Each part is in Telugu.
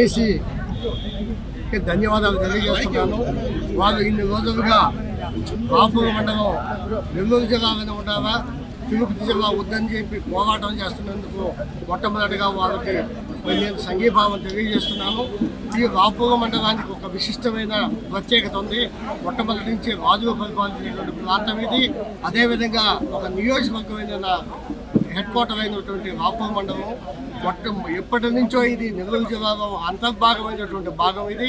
జేఏసీకి ధన్యవాదాలు తెలియజేస్తున్నాను. వాళ్ళు ఇన్ని రోజులుగా రాపూర్ మండలం నెల్లూరు జిల్లాలోనే ఉండాలా, తిరుపతి జిల్లా వద్దని చెప్పి పోరాటం చేస్తున్నందుకు మొట్టమొదటిగా వాళ్ళకి నేను సంఘీభావం తెలియజేస్తున్నాను. ఈ రాపూర్ మండలానికి ఒక విశిష్టమైన ప్రత్యేకత ఉంది. మొట్టమొదటి నుంచి రాజులు పరిపాలించినటువంటి ప్రాంతం ఇది. అదేవిధంగా ఒక నియోజకవర్గమైన హెడ్ క్వార్టర్ అయినటువంటి రాపూర్ మండలం ఎప్పటి నుంచో ఇది నెల్లూరు జిల్లాలో అంతర్భాగమైనటువంటి భాగం. ఇది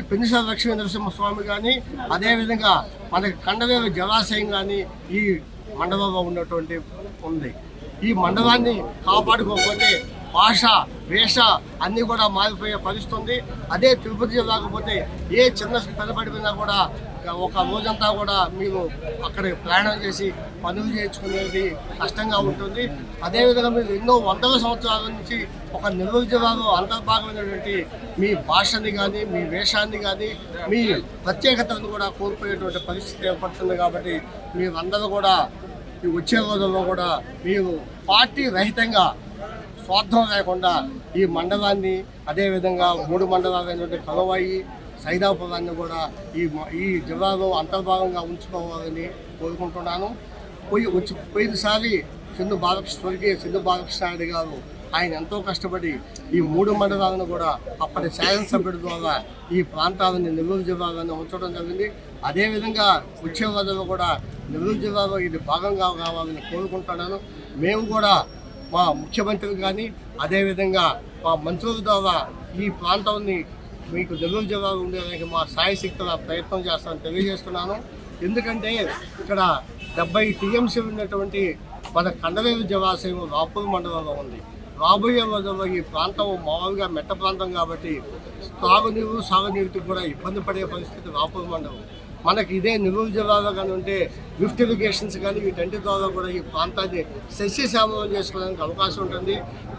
పెన్నిసల లక్ష్మీ నరసింహస్వామి కానీ, అదేవిధంగా మనకి కండవేరు జలాశయం కానీ ఈ మండలంలో ఉన్నటువంటి ఉంది. ఈ మండలాన్ని కాపాడుకోకపోతే భాష వేష అన్నీ కూడా మారిపోయే పరిస్థితి ఉంది. అదే తిరుపతి జిల్లాకు పోతే ఏ చిన్న పెద్దపడిపోయినా కూడా ఒక రోజంతా కూడా మీరు అక్కడ ప్రయాణం చేసి పనులు చేయించుకునేది కష్టంగా ఉంటుంది. అదేవిధంగా మీరు ఎన్నో వందల సంవత్సరాల నుంచి ఒక నెల్లూరు జిల్లాలో అంతర్భాగమైనటువంటి మీ భాషని కానీ, మీ వేషాన్ని కానీ, మీ ప్రత్యేకతను కూడా కోల్పోయేటువంటి పరిస్థితి ఏర్పడుతుంది. కాబట్టి మీరందరూ కూడా ఈ వచ్చే రోజుల్లో కూడా మీరు పార్టీ రహితంగా స్వార్థం లేకుండా ఈ మండలాన్ని, అదేవిధంగా 3 మండలాలైనటువంటి కలవాయి, సైదాపురాన్ని కూడా ఈ జిల్లాలో అంతర్భాగంగా ఉంచుకోవాలని కోరుకుంటున్నాను. పోయినసారి స్వర్గీయ సింధు బాలకృష్ణ గారు ఆయన ఎంతో కష్టపడి ఈ 3 మండలాలను కూడా అప్పటి శాసనసభ్యుడి ద్వారా ఈ ప్రాంతాలను నెల్లూరు జిల్లాలను ఉంచడం జరిగింది. అదేవిధంగా వచ్చే రోజుల్లో కూడా నెల్లూరు జిల్లాలో ఇది భాగంగా కావాలని కోరుకుంటున్నాను. మేము కూడా మా ముఖ్యమంత్రి కానీ, అదేవిధంగా మా మంత్రుల ద్వారా ఈ ప్రాంతాన్ని మీకు నెల్లూరు జిల్లాలో ఉండేదానికి మా సాయశక్తుల ప్రయత్నం చేస్తామని తెలియజేస్తున్నాను. ఎందుకంటే ఇక్కడ 70 TMC ఉన్నటువంటి మన కండవేరు జలాశయం రాపూర్ మండలంలో ఉంది. రాబోయే రోజుల్లో ఈ ప్రాంతం మామూలుగా మెట్ట ప్రాంతం కాబట్టి తాగునీరు సాగునీరుకి కూడా ఇబ్బంది పడే పరిస్థితి రాపూర్ మండలం. మనకి ఇదే నెల్లూరు జిల్లాలో కానీ ఉంటే లిఫ్ట్ ఇరిగేషన్స్ కానీ వీటంటి ద్వారా కూడా ఈ ప్రాంతాన్ని సస్యశ్యామలం చేసుకోవడానికి అవకాశం ఉంటుంది.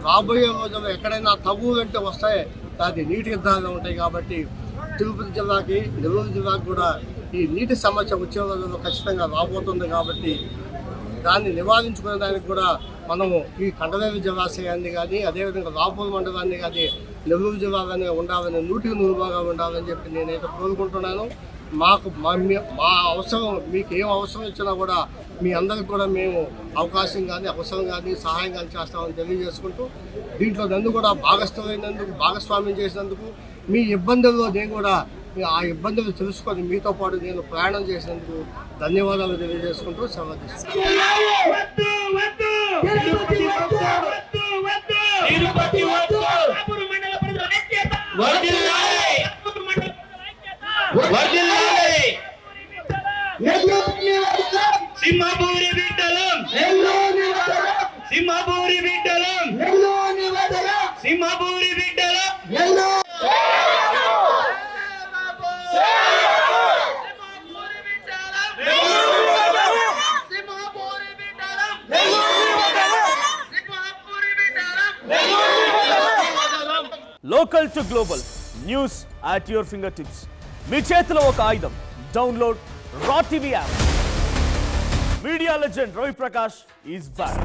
రాబోయే రోజుల్లో ఎక్కడైనా తగు వెంట వస్తే అది నీటి యుద్ధాలు ఉంటాయి. కాబట్టి తిరుపతి జిల్లాకి, నెల్లూరు జిల్లాకు కూడా ఈ నీటి సమస్య వచ్చే రోజుల్లో ఖచ్చితంగా రాబోతుంది. కాబట్టి దాన్ని నివారించుకునే దానికి కూడా మనము ఈ కండవేరు జలాశయాన్ని కానీ, అదేవిధంగా రాపూర్ మండలాన్ని కానీ, నెల్లూరు జిల్లాగానే ఉండాలని 100% ఉండాలని చెప్పి నేనైతే కోరుకుంటున్నాను. మాకు మా అవసరం, మీకు ఏం అవసరం ఇచ్చినా కూడా మీ అందరికి కూడా మేము అవకాశం కానీ, అవసరం కానీ, సహాయం కానీ చేస్తామని తెలియజేసుకుంటూ, దీంట్లో నన్ను కూడా భాగస్వామ్యం చేసినందుకు, మీ ఇబ్బందుల్లో నేను కూడా ఆ ఇబ్బందులు తెలుసుకొని మీతో పాటు నేను ప్రయాణం చేసినందుకు ధన్యవాదాలు తెలియజేసుకుంటూ సెలవు సింహపూరి బిడ్డలం, సింహపూరి బిడ్డలం, సింహపూరి బిడ్డలం. Local to global news at your fingertips. మీ చేతిలో ఒక ఆయుధం. డౌన్లోడ్ రా TV app. Media legend Ravi Prakash is back.